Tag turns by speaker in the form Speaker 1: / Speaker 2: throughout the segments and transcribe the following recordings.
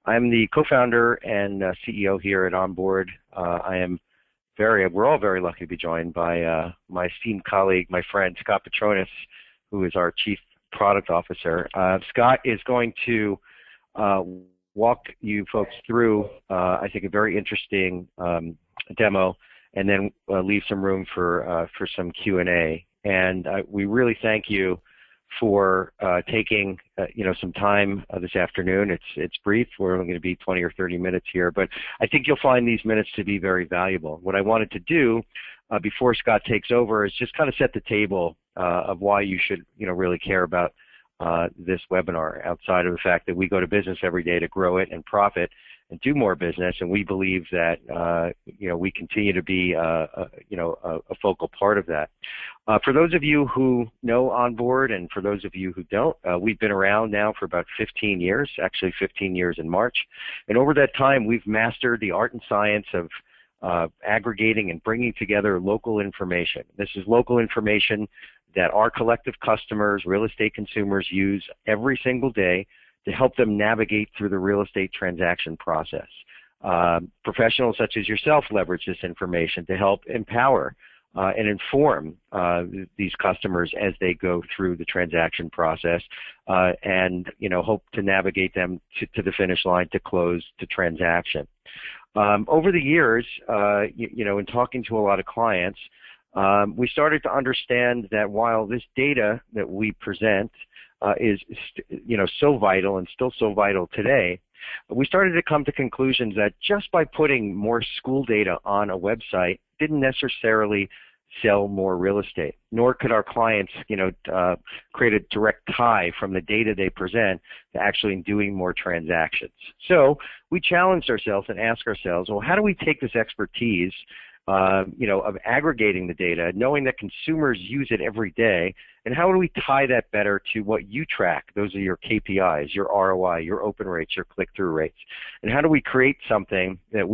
Speaker 1: I'm the co-founder and CEO here at Onboard. We're all very lucky to be joined by my esteemed colleague, my friend, Scott Petronis, who is our Chief Product Officer. Scott is going to walk you folks through, I think, a very interesting demo, and then leave some room for some Q&A. And we really thank you for taking some time this afternoon. It's brief. We're only going to be 20 or 30 minutes here, but I think you'll find these minutes to be very valuable. What I wanted to do before Scott takes over is just kind of set the table of why you should really care about this webinar, outside of the fact that we go to business every day to grow it and profit and do more business, and we believe that we continue to be a focal part of that. For those of you who know Onboard, and for those of you who don't, we've been around now for about 15 years, actually 15 years in March, and over that time we've mastered the art and science of aggregating and bringing together local information. This is local information that our collective customers, real estate consumers, use every single day to help them navigate through the real estate transaction process. Professionals such as yourself leverage this information to help empower and inform these customers as they go through the transaction process, and hope to navigate them to the finish line to close the transaction. Over the years, in talking to a lot of clients, we started to understand that while this data that we present is so vital and still so vital today, we started to come to conclusions that just by putting more school data on a website didn't necessarily sell more real estate, nor could our clients create a direct tie from the data they present to actually doing more transactions. So we challenged ourselves and asked ourselves, well, how do we take this expertise of aggregating the data, knowing that consumers use it every day, and how do we tie that better to what you track? Those are your KPIs, your ROI, your open rates, your click-through rates. And how do we create something that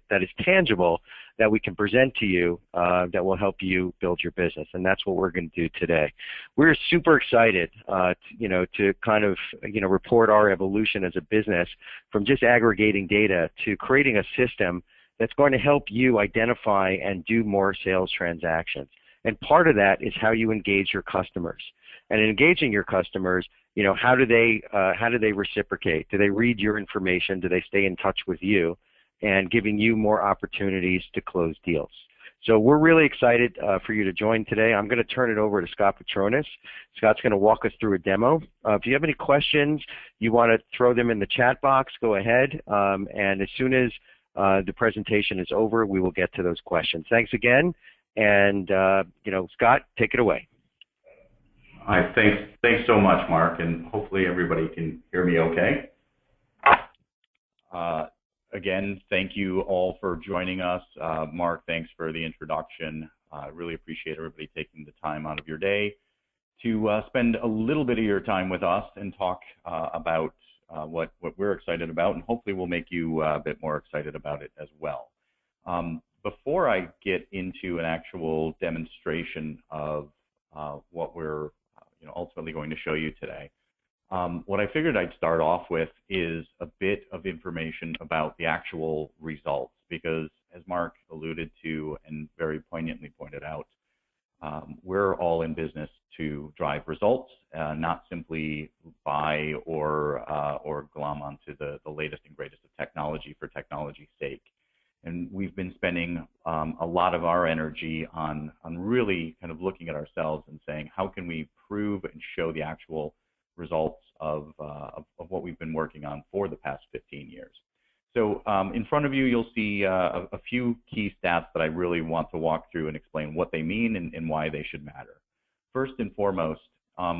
Speaker 1: that is tangible, that we can present to you, that will help you build your business? And that's what we're going to do today. We're super excited, to kind of, report our evolution as a business from just aggregating data to creating a system that's going to help you identify and do more sales transactions. And part of that is how you engage your customers. And in engaging your customers, how do they reciprocate? Do they read your information? Do they stay in touch with you? And giving you more opportunities to close deals. So we're really excited for you to join today. I'm going to turn it over to Scott Petronis. Scott's going to walk us through a demo. If you have any questions, you want to throw them in the chat box, go ahead. And as soon as the presentation is over, we will get to those questions. Thanks again, and Scott, take it away.
Speaker 2: All right, thanks so much, Mark, and hopefully everybody can hear me okay. Again, thank you all for joining us. Mark, thanks for the introduction. I really appreciate everybody taking the time out of your day to spend a little bit of your time with us and talk about what we're excited about, and hopefully we'll make you a bit more excited about it as well. Before I get into an actual demonstration of what we're ultimately going to show you today, what I figured I'd start off with is a bit of information about the actual results, because as Mark alluded to and very poignantly pointed out, we're all in business to drive results, not simply buy or glom onto the latest and greatest of technology for technology's sake. And we've been spending a lot of our energy on really kind of looking at ourselves and saying, how can we prove and show the actual results of what we've been working on for the past 15 years. So in front of you, you'll see a few key stats that I really want to walk through and explain what they mean and why they should matter. First and foremost,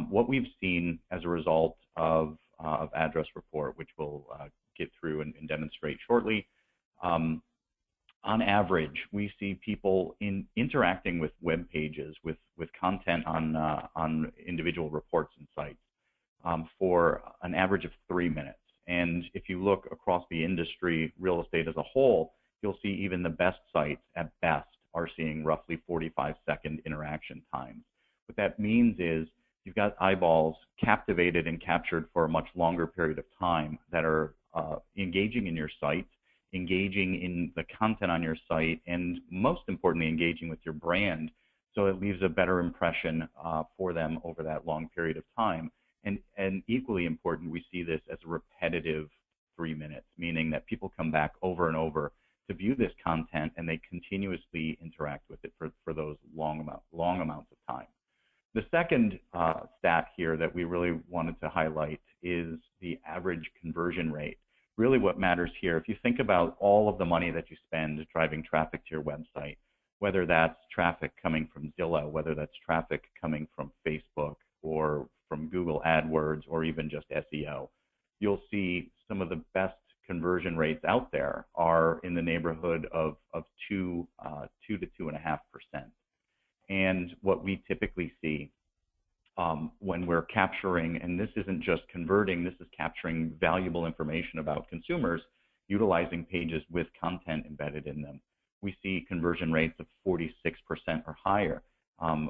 Speaker 2: what we've seen as a result of Address Report, which we'll get through and demonstrate shortly, on average, we see people interacting with web pages, with content on individual reports and sites for an average of 3 minutes. And if you look across the industry, real estate as a whole, you'll see even the best sites at best are seeing roughly 45-second interaction times. What that means is you've got eyeballs captivated and captured for a much longer period of time that are engaging in your site, engaging in the content on your site, and most importantly, engaging with your brand, so it leaves a better impression for them over that long period of time. And equally important, we see this as a repetitive 3 minutes, meaning that people come back over and over to view this content, and they continuously interact with it for those long amounts of time. The second stat here that we really wanted to highlight is the average conversion rate. Really what matters here, if you think about all of the money that you spend driving traffic to your website, whether that's traffic coming from Zillow, whether that's traffic coming from Facebook or from Google AdWords or even just SEO, you'll see some of the best conversion rates out there are in the neighborhood of 2 to 2.5%. And what we typically see when we're capturing, and this isn't just converting, this is capturing valuable information about consumers utilizing pages with content embedded in them. We see conversion rates of 46% or higher.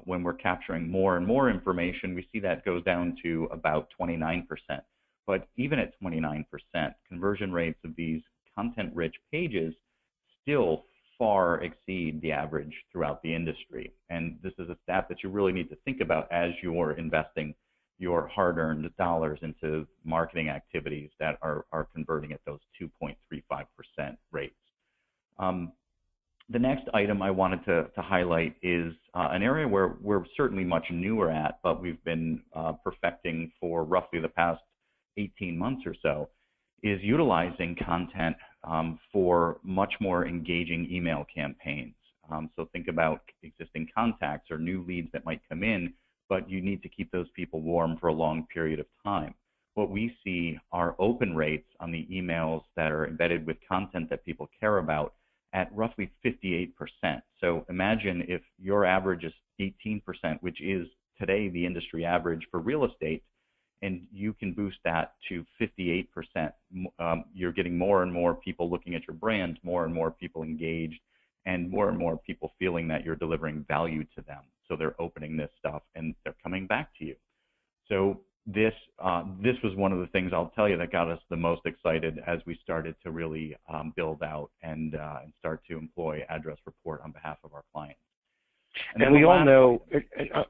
Speaker 2: When we're capturing more and more information, we see that goes down to about 29%. But even at 29%, conversion rates of these content-rich pages still far exceed the average throughout the industry. And this is a stat that you really need to think about as you're investing your hard-earned dollars into marketing activities that are converting at those 2.35% rates. The next item I wanted to highlight is an area where we're certainly much newer at, but we've been perfecting for roughly the past 18 months or so, is utilizing content for much more engaging email campaigns. So think about existing contacts or new leads that might come in, but you need to keep those people warm for a long period of time. What we see are open rates on the emails that are embedded with content that people care about at roughly 58%. So imagine if your average is 18%, which is today the industry average for real estate, and you can boost that to 58%. You're getting more and more people looking at your brand, more and more people engaged, and more people feeling that you're delivering value to them. So they're opening this stuff and they're coming back to you. So this was one of the things I'll tell you that got us the most excited as we started to really build out and start to employ Address Report on behalf of our clients.
Speaker 1: And we all know,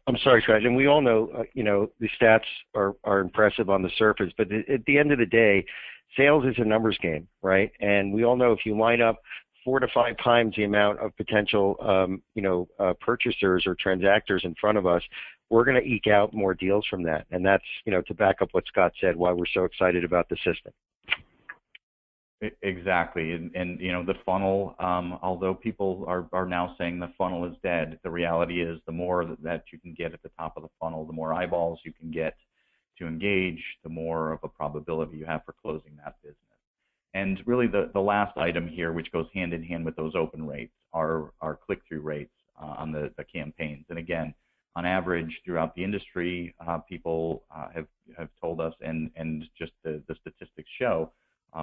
Speaker 1: I'm sorry, Fred, and we all know, the stats are impressive on the surface, but at the end of the day, sales is a numbers game, right? And we all know if you line up 4 to 5 times the amount of potential, purchasers or transactors in front of us, we're going to eke out more deals from that. And that's, to back up what Scott said, why we're so excited about the system.
Speaker 2: Exactly, and the funnel, although people are now saying the funnel is dead, the reality is the more that you can get at the top of the funnel, the more eyeballs you can get to engage, the more of a probability you have for closing that business. And really the last item here, which goes hand in hand with those open rates, are click-through rates on the campaigns. And again, on average throughout the industry, people have told us, and just the statistics show,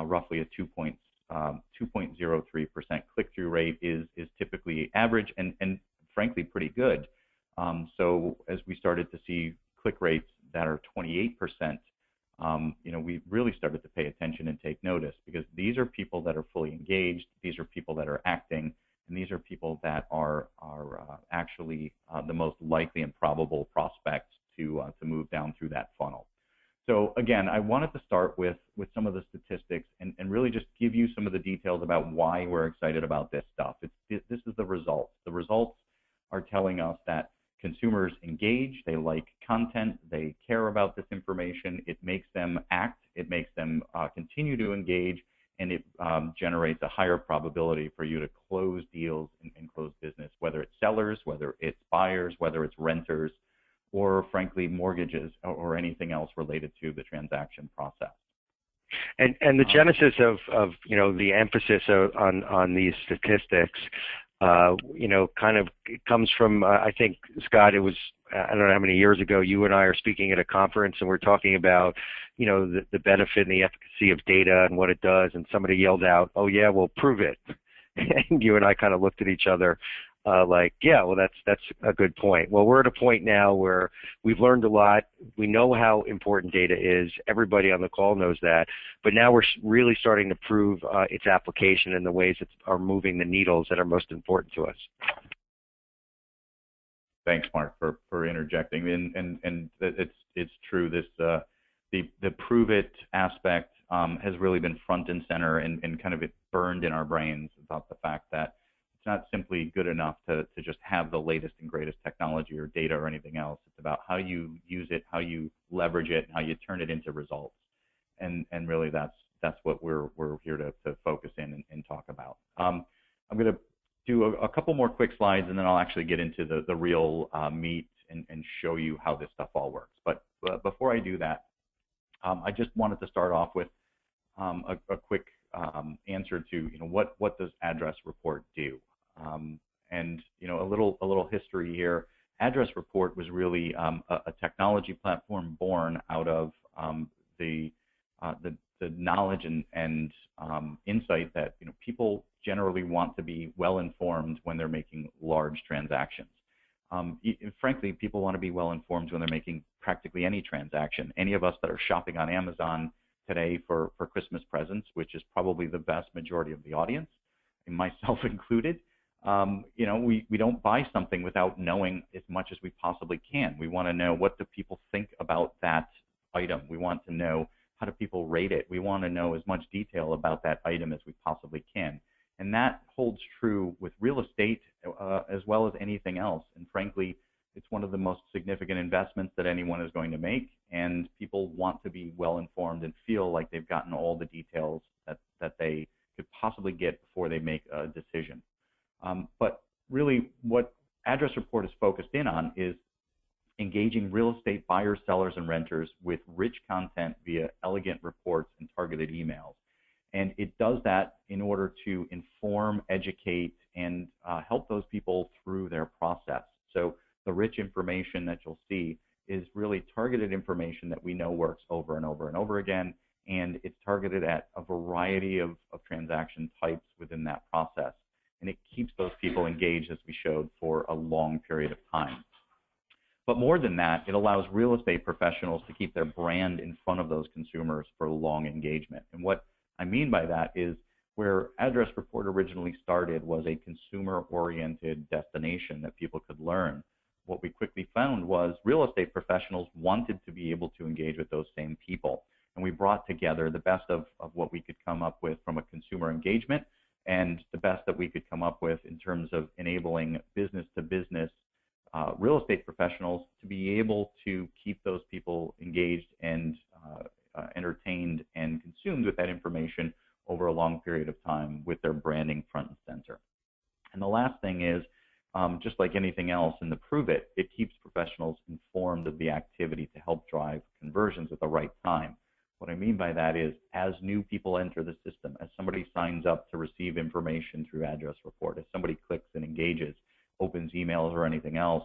Speaker 2: roughly a 2.03% click-through rate is typically average and frankly pretty good. So as we started to see click rates that are 28%, we really started to pay attention and take notice, because these are people that are fully engaged, these are people that are acting, and these are people that are actually the most likely and probable prospects to move down through that funnel. So again, I wanted to start with some of the statistics and really just give you some of the details about why we're excited about this stuff. This is the results. The results are telling us that consumers engage, they like content, they care about this information, it makes them act, it makes them continue to engage, and it generates a higher probability for you to close deals and close business, whether it's sellers, whether it's buyers, whether it's renters, or frankly mortgages or anything else related to the transaction process.
Speaker 1: And the genesis of the emphasis on these statistics, kind of comes from, I think, Scott, it was, I don't know how many years ago, you and I are speaking at a conference and we're talking about, the benefit and the efficacy of data and what it does, and somebody yelled out, "Oh yeah, well, prove it." And you and I kind of looked at each other. like, yeah, well, that's a good point. Well, we're at a point now where we've learned a lot. We know how important data is. Everybody on the call knows that. But now we're really starting to prove its application in the ways that are moving the needles that are most important to us.
Speaker 2: Thanks, Mark, for interjecting. And it's true. This the prove it aspect has really been front and center and kind of it burned in our brains about the fact that it's not simply good enough to just have the latest and greatest technology or data or anything else. It's about how you use it, how you leverage it, and how you turn it into results. And really that's what we're here to focus in and talk about. I'm going to do a couple more quick slides, and then I'll actually get into the real meat and show you how this stuff all works. But before I do that, I just wanted to start off with a quick answer to what does Address Report do, and a little history here. Address Report was really a technology platform born out of the knowledge and insight that people generally want to be well informed when they're making large transactions. Frankly, people want to be well informed when they're making practically any transaction. Any of us that are shopping on Amazon today for Christmas presents, which is probably the vast majority of the audience, and myself included, we don't buy something without knowing as much as we possibly can. We want to know, what do people think about that item? We want to know, how do people rate it? We want to know as much detail about that item as we possibly can. And that holds true with real estate as well as anything else. And frankly, it's one of the most significant investments that anyone is going to make. And people want to be well informed and feel like they've gotten all the details that they could possibly get before they make a decision. But really, what Address Report is focused in on is engaging real estate buyers, sellers, and renters with rich content via elegant reports and targeted emails. And it does that in order to inform, educate, and help those people through their process. So the rich information that you'll see is really targeted information that we know works over and over and over again, and it's targeted at a variety of transaction types within that process. And it keeps those people engaged, as we showed, for a long period of time. But more than that, it allows real estate professionals to keep their brand in front of those consumers for long engagement. And what I mean by that is, where Address Report originally started was a consumer-oriented destination that people could learn. What we quickly found was real estate professionals wanted to be able to engage with those same people. And we brought together the best of what we could come up with from a consumer engagement and the best that we could come up with in terms of enabling business-to-business real estate professionals to be able to keep those people engaged and entertained and consumed with that information over a long period of time with their branding front and center. And the last thing is, just like anything else in the Prove It, it keeps professionals informed of the activity to help drive conversions at the right time. What I mean by that is, as new people enter the system, as somebody signs up to receive information through Address Report, as somebody clicks and engages, opens emails or anything else,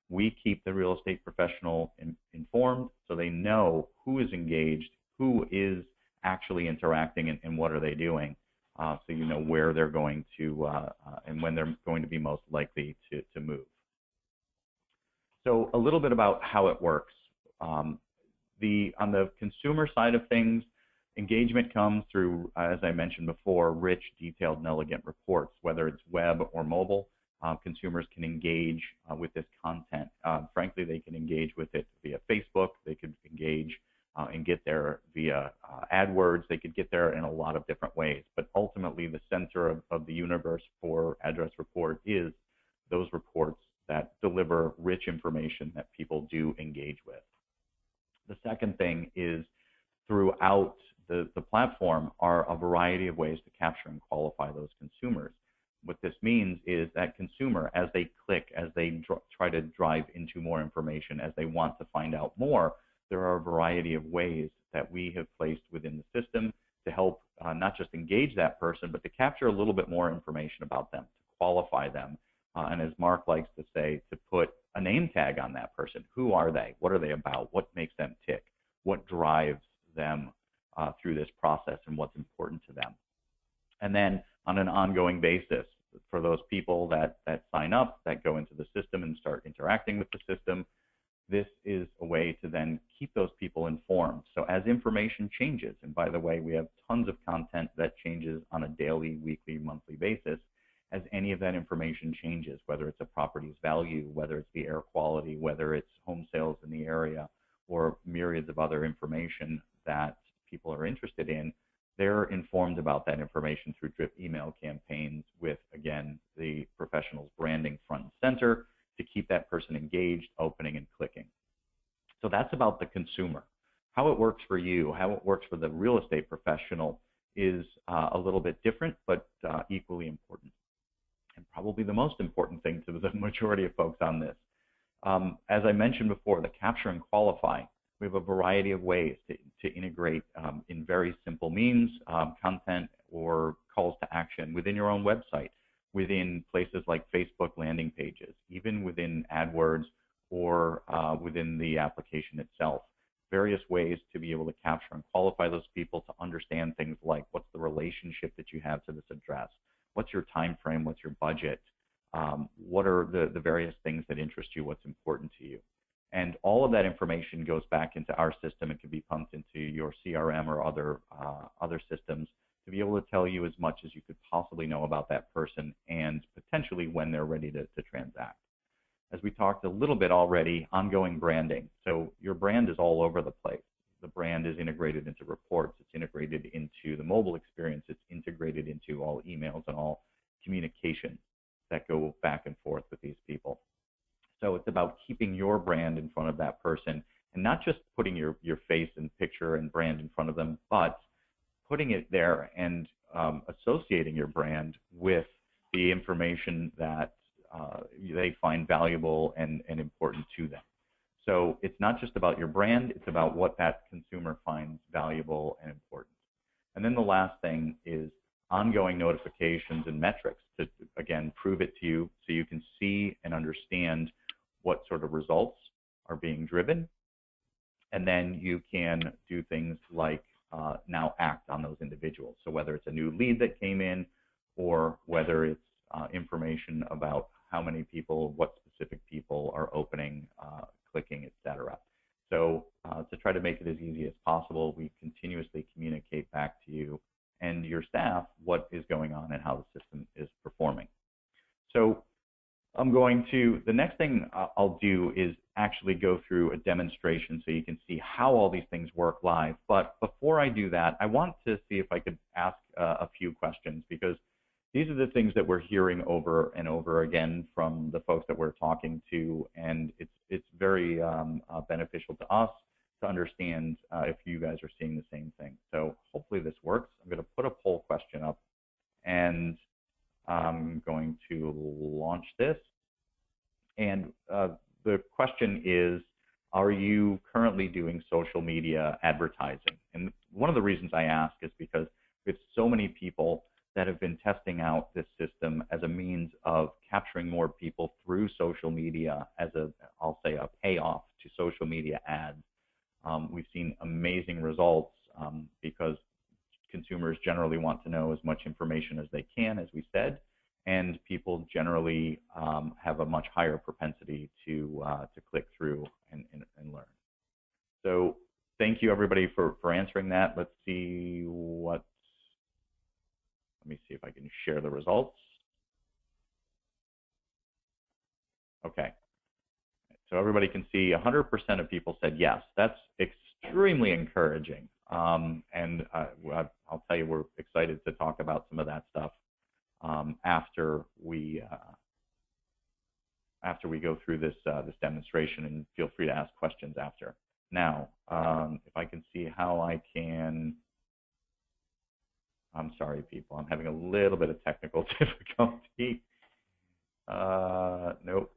Speaker 2: we keep the real estate professional informed so they know who is engaged, who is actually interacting, and what are they doing, so you know where they're going to and when they're going to be most likely to move. So a little bit about how it works. On the consumer side of things, engagement comes through, as I mentioned before, rich, detailed, and elegant reports. Whether it's web or mobile, consumers can engage with this content. Frankly, they can engage with it via Facebook. They could engage and get there via AdWords. They could get there in a lot of different ways. But ultimately, the center of the universe for Address Report is those reports that deliver rich information that people do engage with. The second thing is, throughout the platform are a variety of ways to capture and qualify those consumers. What this means is that consumer, as they click, as they try to drive into more information, as they want to find out more, there are a variety of ways that we have placed within the system to help not just engage that person, but to capture a little bit more information about them, to qualify them, and as Mark likes to say, to put a name tag on that person. Who are they? What are they about? What makes them tick? What drives them through this process, and what's important to them? And then on an ongoing basis, for those people that sign up, that go into the system and start interacting with the system, this is a way to then keep those people informed. So as information changes, and by the way, we have tons of content that changes on a daily, weekly, monthly basis, as any of that information changes, whether it's a property's value, whether it's the air quality, whether it's home sales in the area, or myriads of other information that people are interested in, they're informed about that information through drip email campaigns with, again, the professional's branding front and center to keep that person engaged, opening, and clicking. So that's about the consumer. How it works for you, how it works for the real estate professional is a little bit different, but equally important. And probably the most important thing to the majority of folks on this. As I mentioned before, the capture and qualify, we have a variety of ways to integrate in very simple means, content or calls to action within your own website, within places like Facebook landing pages, even within AdWords or within the application itself. Various ways to be able to capture and qualify those people, to understand things like what's the relationship that you have to this address, what's your time frame, what's your budget, what are the various things that interest you, what's important to you. And all of that information goes back into our system and can be pumped into your CRM or other systems to be able to tell you as much as you could possibly know about that person and potentially when they're ready to transact. As we talked a little bit already, ongoing branding. So your brand is all over the place. The brand is integrated into reports. It's integrated into the mobile experience. It's integrated into all emails and all communication that go back and forth with these people. So it's about keeping your brand in front of that person and not just putting your face and picture and brand in front of them, but putting it there and associating your brand with the information that they find valuable and important to them. So it's not just about your brand, it's about what that consumer finds valuable and important. And then the last thing is ongoing notifications and metrics to, again, prove it to you so you can see and understand what sort of results are being driven. And then you can do things like now act on those individuals. So whether it's a new lead that came in or whether it's information about how many people, what specific people are opening, clicking, etc. So to try to make it as easy as possible, we continuously communicate back to you and your staff what is going on and how the system is performing. So the next thing I'll do is actually go through a demonstration so you can see how all these things work live. But before I do that, I want to see if I could ask a few questions, because these are the things that we're hearing over and over again from the folks that we're talking to, and it's very beneficial to us to understand if you guys are seeing the same thing. So hopefully this works. I'm going to put a poll question up, and I'm going to launch this. And the question is, are you currently doing social media advertising? And one of the reasons I ask is because we have so many people that have been testing out this system as a means of capturing more people through social media as I'll say a payoff to social media ads. We've seen amazing results because consumers generally want to know as much information as they can, as we said, and people generally have a much higher propensity to click through and learn. So thank you everybody for answering that. Let's see let me see if I can share the results. Okay, so everybody can see 100% of people said yes. That's extremely encouraging. And I'll tell you, we're excited to talk about some of that stuff after we go through this demonstration, and feel free to ask questions after. Now, if I can see how I can. I'm sorry, people. I'm having a little bit of technical difficulty. Nope.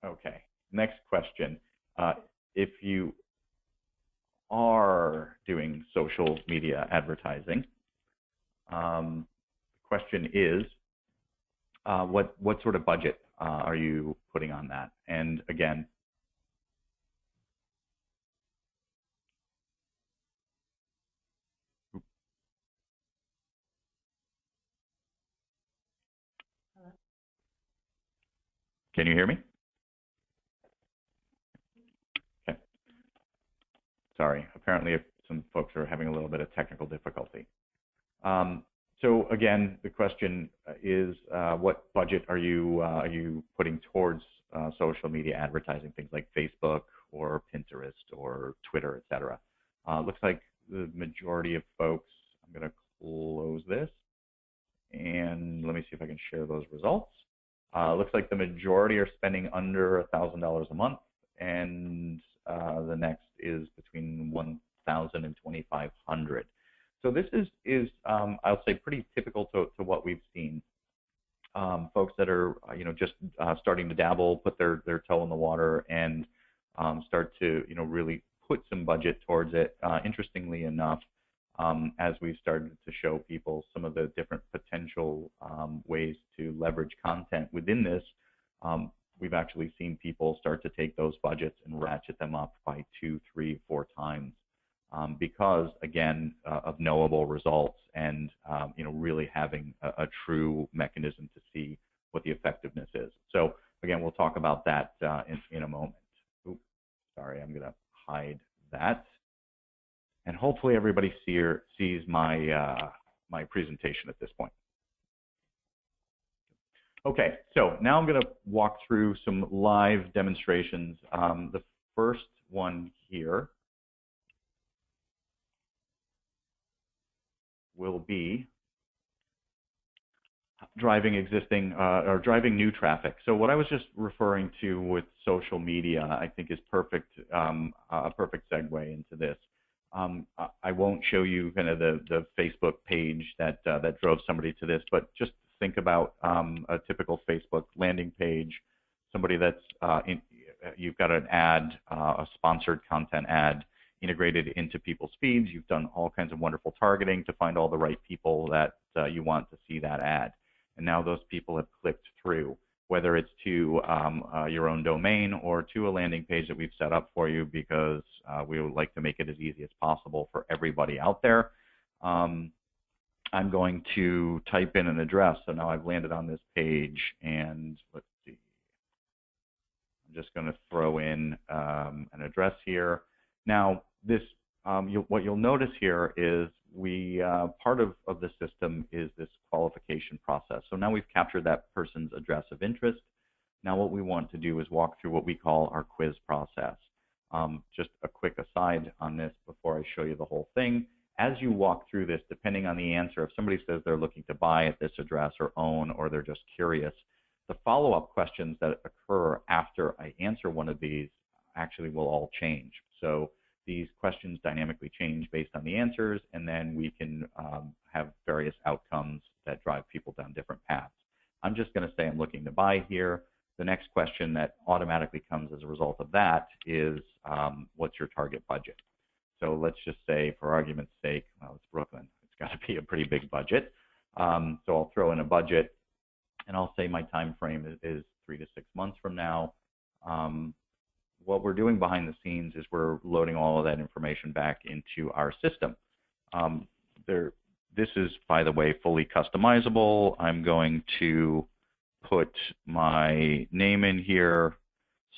Speaker 2: Okay. Next question. If you are doing social media advertising, the question is, what sort of budget are you putting on that? And again, Can you hear me? Okay. Sorry, apparently some folks are having a little bit of technical difficulty. So again, the question is, what budget are you putting towards social media advertising, things like Facebook or Pinterest or Twitter, et cetera? Looks like the majority of folks, I'm going to close this, and let me see if I can share those results. Looks like the majority are spending under $1,000 a month, and the next is between $1,000 and $2,500. So this is I'll say pretty typical to what we've seen. Folks that are just starting to dabble, put their toe in the water, and start to really put some budget towards it. Interestingly enough, as we've started to show people some of the different potential ways to leverage content within this, we've actually seen people start to take those budgets and ratchet them up by 2, 3, 4 times because, again, of knowable results and really having a true mechanism to see what the effectiveness is. So again, we'll talk about that in a moment. Oops, sorry, I'm going to hide that. And hopefully everybody sees my, my presentation at this point. Okay, so now I'm going to walk through some live demonstrations. The first one here will be driving existing or driving new traffic. So what I was just referring to with social media, I think is perfect, a perfect segue into this. I won't show you kind of the Facebook page that that drove somebody to this, but just think about a typical Facebook landing page. Somebody that's you've got an ad, a sponsored content ad integrated into people's feeds. You've done all kinds of wonderful targeting to find all the right people that you want to see that ad. And now those people have clicked through, whether it's to your own domain or to a landing page that we've set up for you because we would like to make it as easy as possible for everybody out there. I'm going to type in an address. So now I've landed on this page, and let's see. I'm just going to throw in an address here. Now, this what you'll notice here is we part of the system is this qualification process. So now we've captured that person's address of interest. Now what we want to do is walk through what we call our quiz process. Just a quick aside on this before I show you the whole thing. As you walk through this, depending on the answer, if somebody says they're looking to buy at this address or own, or they're just curious, the follow-up questions that occur after I answer one of these actually will all change. So these questions dynamically change based on the answers, and then we can have various outcomes that drive people down different paths. I'm just going to say I'm looking to buy here. The next question that automatically comes as a result of that is, what's your target budget? So let's just say, for argument's sake, well, it's Brooklyn. It's got to be a pretty big budget. So I'll throw in a budget, and I'll say my time frame is 3 to 6 months from now. What we're doing behind the scenes is we're loading all of that information back into our system. This is, by the way, fully customizable. I'm going to put my name in here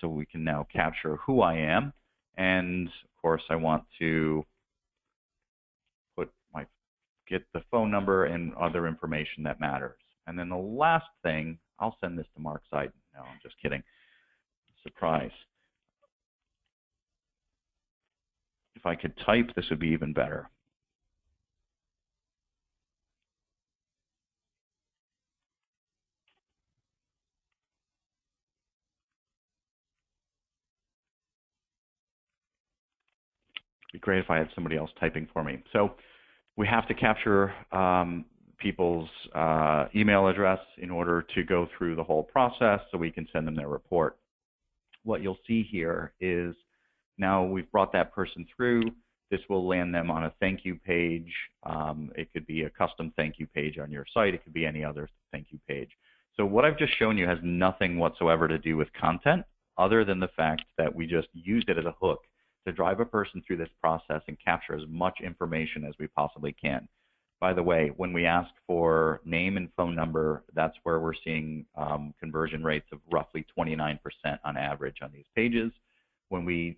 Speaker 2: so we can now capture who I am. And of course, I want to get the phone number and other information that matters. And then the last thing, I'll send this to Mark Seiden. No, I'm just kidding. Surprise. If I could type, this would be even better. It'd be great if I had somebody else typing for me. So we have to capture people's email address in order to go through the whole process so we can send them their report. What you'll see here is now we've brought that person through. This will land them on a thank you page. It could be a custom thank you page on your site. It could be any other thank you page. So what I've just shown you has nothing whatsoever to do with content other than the fact that we just used it as a hook to drive a person through this process and capture as much information as we possibly can. by the way, when we ask for name and phone number, that's where we're seeing conversion rates of roughly 29% on average on these pages. When we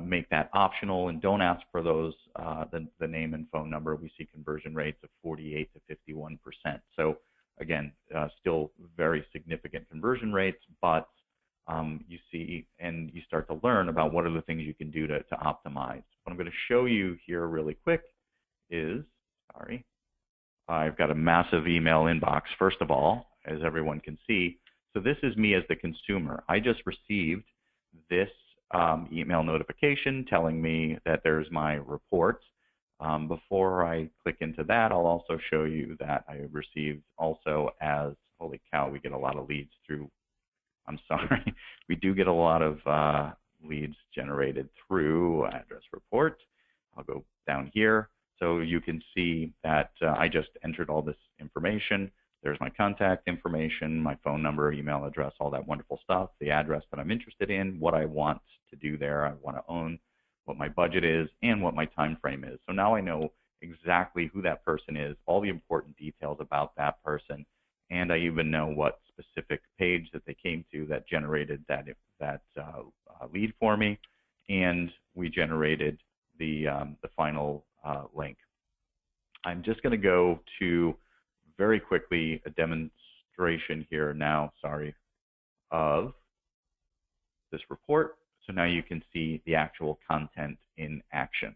Speaker 2: make that optional and don't ask for those, the name and phone number, we see conversion rates of 48 to 51%. So again, still very significant conversion rates, but you see and you start to learn about what are the things you can do to optimize. What I'm going to show you here really quick is, sorry, I've got a massive email inbox, first of all, as everyone can see. So this is me as the consumer. I just received this email notification telling me that there's my report. Before I click into that, I'll also show you that I received also as, holy cow, we get a lot of leads through, I'm sorry, we do get a lot of leads generated through address report. I'll go down here. So you can see that I just entered all this information. There's my contact information, my phone number, email address, all that wonderful stuff, the address that I'm interested in, what I want to do there, I want to own, what my budget is, and what my time frame is. So now I know exactly who that person is, all the important details about that person, and I even know what specific page that they came to that generated that lead for me, and we generated the final link. I'm just going to go to very quickly a demonstration here now, sorry, of this report. So now you can see the actual content in action.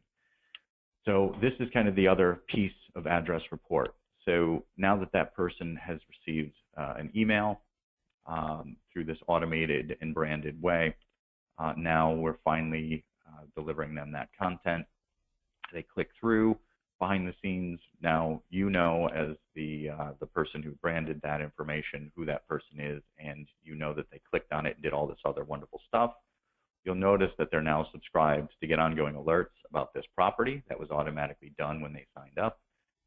Speaker 2: So this is kind of the other piece of address report. So now that that person has received an email through this automated and branded way, now we're finally delivering them that content. They click through. Behind the scenes, now you know as the person who branded that information who that person is, and you know that they clicked on it and did all this other wonderful stuff. You'll notice that they're now subscribed to get ongoing alerts about this property. That was automatically done when they signed up.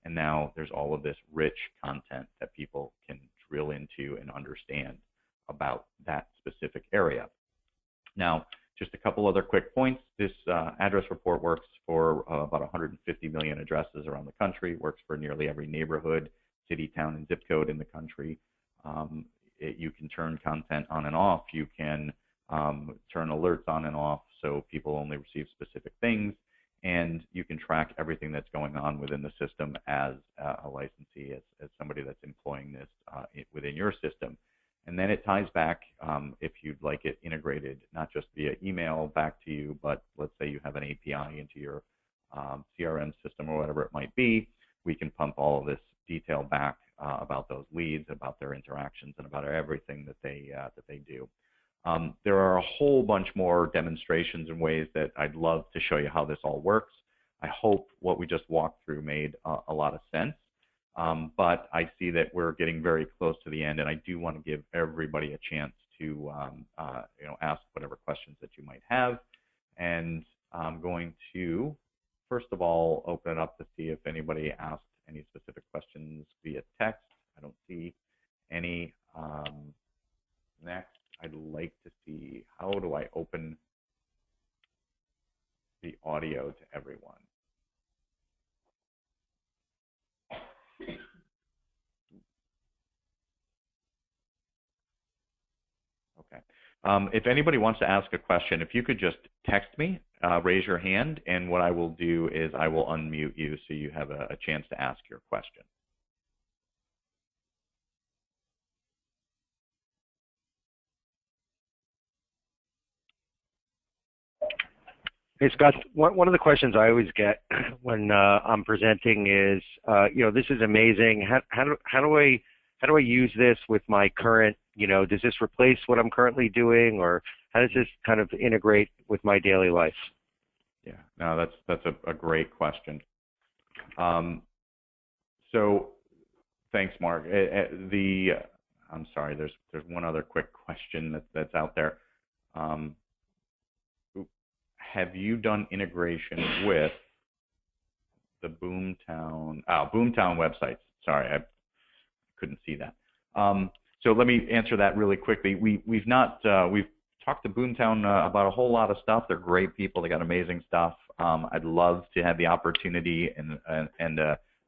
Speaker 2: And now there's all of this rich content that people can drill into and understand about that specific area. Now, just a couple other quick points. This address report works for about 150 million addresses around the country, works for nearly every neighborhood, city, town, and zip code in the country. You can turn content on and off. You can turn alerts on and off so people only receive specific things. And you can track everything that's going on within the system as a licensee, as somebody that's employing this within your system. And then it ties back, if you'd like it integrated, not just via email back to you, but let's say you have an API into your CRM system or whatever it might be, we can pump all of this detail back about those leads, about their interactions, and about everything that they do. There are a whole bunch more demonstrations and ways that I'd love to show you how this all works. I hope what we just walked through made a lot of sense. But I see that we're getting very close to the end, and I do want to give everybody a chance to ask whatever questions that you might have. And I'm going to, first of all, open it up to see if anybody asked any specific questions via text. I don't see any. Next, I'd like to see, how do I open the audio to everyone? Okay. If anybody wants to ask a question, if you could just text me, raise your hand, and what I will do is I will unmute you so you have a chance to ask your question.
Speaker 1: Hey, Scott, one of the questions I always get when I'm presenting is, this is amazing. How do I use this with my current, does this replace what I'm currently doing, or how does this kind of integrate with my daily life?
Speaker 2: Yeah, no, that's a great question. So thanks, Mark. I'm sorry, there's one other quick question that's out there. Have you done integration with the Boomtown websites? Sorry, I couldn't see that. So let me answer that really quickly. We've talked to Boomtown about a whole lot of stuff. They're great people. They got amazing stuff. I'd love to have the opportunity and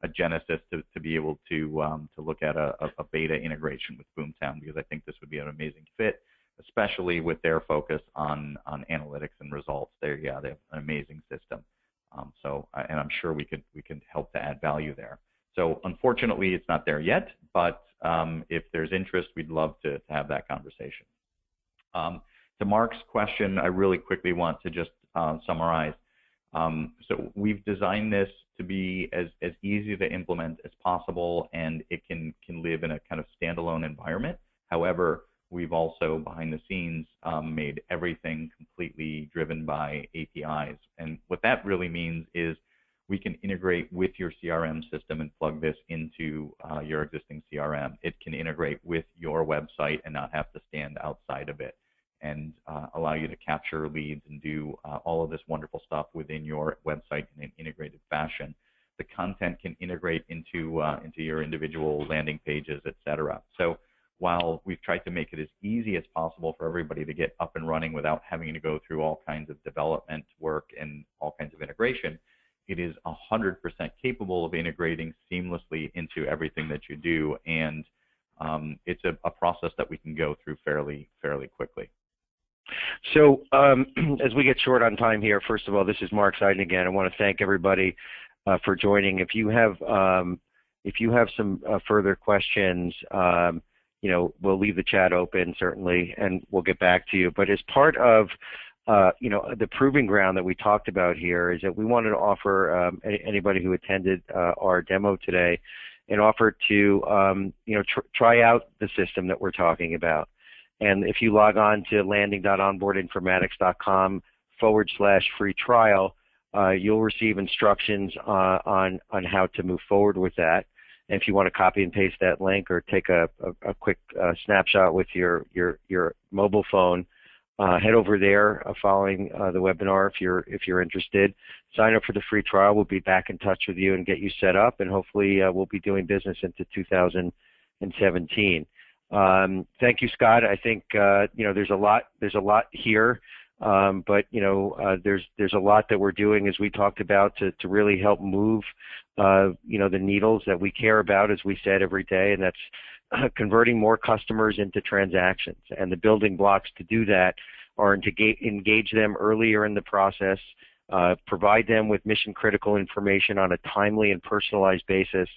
Speaker 2: genesis to be able to look at a beta integration with Boomtown, because I think this would be an amazing fit, especially with their focus on analytics and results. They have an amazing system. And I'm sure we can help to add value there. So unfortunately, it's not there yet, but if there's interest, we'd love to have that conversation. To Mark's question, I really quickly want to just summarize. So we've designed this to be as easy to implement as possible, and it can live in a kind of standalone environment. However, we've also, behind the scenes, made everything completely driven by APIs. And what that really means is we can integrate with your CRM system and plug this into your existing CRM. It can integrate with your website and not have to stand outside of it, and allow you to capture leads and do all of this wonderful stuff within your website in an integrated fashion. The content can integrate into your individual landing pages, etc. So while we've tried to make it as easy as possible for everybody to get up and running without having to go through all kinds of development work and all kinds of integration, it is 100% capable of integrating seamlessly into everything that you do, and it's a process that we can go through fairly quickly.
Speaker 1: So as we get short on time here, first of all, this is Mark Seiden again. I want to thank everybody for joining. If you have some further questions, we'll leave the chat open certainly, and we'll get back to you. But as part of the proving ground that we talked about here is that we wanted to offer anybody who attended our demo today an offer to try out the system that we're talking about. And if you log on to landing.onboardinformatics.com/free trial, you'll receive instructions on how to move forward with that. And if you want to copy and paste that link or take a quick snapshot with your mobile phone, head over there following the webinar if you're interested. Sign up for the free trial. We'll be back in touch with you and get you set up, and hopefully we'll be doing business into 2017. Thank you, Scott. I think there's a lot here, but there's a lot that we're doing, as we talked about, to really help move the needles that we care about, as we said, every day, and that's converting more customers into transactions. And the building blocks to do that are to engage them earlier in the process, provide them with mission-critical information on a timely and personalized basis,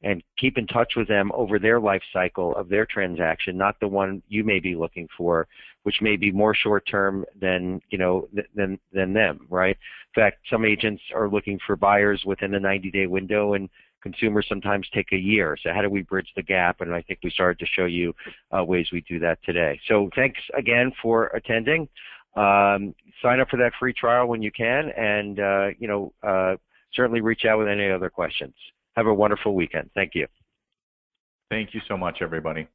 Speaker 1: and keep in touch with them over their life cycle of their transaction, not the one you may be looking for, which may be more short-term than them, right? In fact, some agents are looking for buyers within a 90-day window, and consumers sometimes take a year. So how do we bridge the gap? And I think we started to show you ways we do that today. So thanks again for attending. Sign up for that free trial when you can, and certainly reach out with any other questions. Have a wonderful weekend. Thank you.
Speaker 2: Thank you so much, everybody.